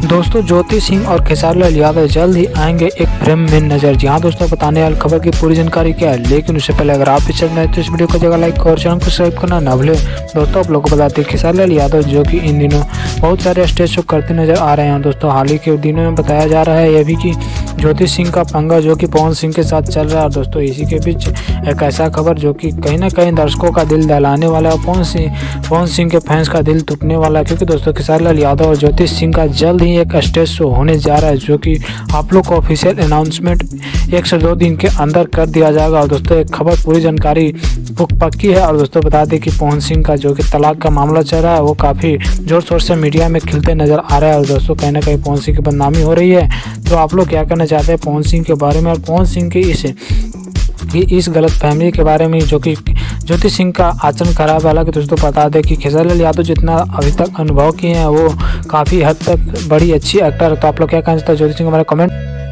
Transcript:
दोस्तों ज्योति सिंह और खेसारी लाल यादव जल्द ही आएंगे एक फिल्म में नजर। जी हाँ दोस्तों, बताने वाली खबर की पूरी जानकारी क्या है, लेकिन उससे पहले अगर आप भी चैनल में तो इस वीडियो को जगह लाइक और चैनल को सब्सक्राइब करना ना भूलें। दोस्तों आप लोगों को बताते हैं खेसारी लाल यादव जो कि इन दिनों बहुत सारे स्टेज शो करते नजर आ रहे हैं। दोस्तों हाल ही के दिनों में बताया जा रहा है यह भी कि ज्योति सिंह का पंगा जो कि पवन सिंह के साथ चल रहा है। दोस्तों इसी के बीच एक ऐसा खबर जो कि कहीं ना कहीं दर्शकों का दिल दहलाने वाला है, पवन सिंह के फैंस का दिल टूटने वाला है, क्योंकि दोस्तों खेसारी लाल यादव और ज्योति सिंह का जल्द ही एक स्टेज शो होने जा रहा है जो कि आप लोग को ऑफिशियल अनाउंसमेंट 1 से 2 दिन के अंदर कर दिया जाएगा। और दोस्तों एक खबर पूरी जानकारी पक्की है। और दोस्तों बता दें कि पवन सिंह का जो कि तलाक का मामला चल रहा है वो काफ़ी जोर शोर से मीडिया में खिलते नजर आ रहा है। और दोस्तों कहीं ना कहीं पवन सिंह की बदनामी हो रही है। तो आप लोग क्या करना चाहते हैं पवन सिंह के बारे में और पवन सिंह के इस गलत फहमी के बारे में जो कि ज्योति सिंह का आचरण खराब है। हालांकि दोस्तों बता दें कि खेसारी लाल यादव जितना अभी तक अनुभव किए हैं वो काफ़ी हद तक बड़ी अच्छी एक्टर है। तो आप लोग क्या कहना चाहते हैं ज्योति सिंह के बारे में कमेंट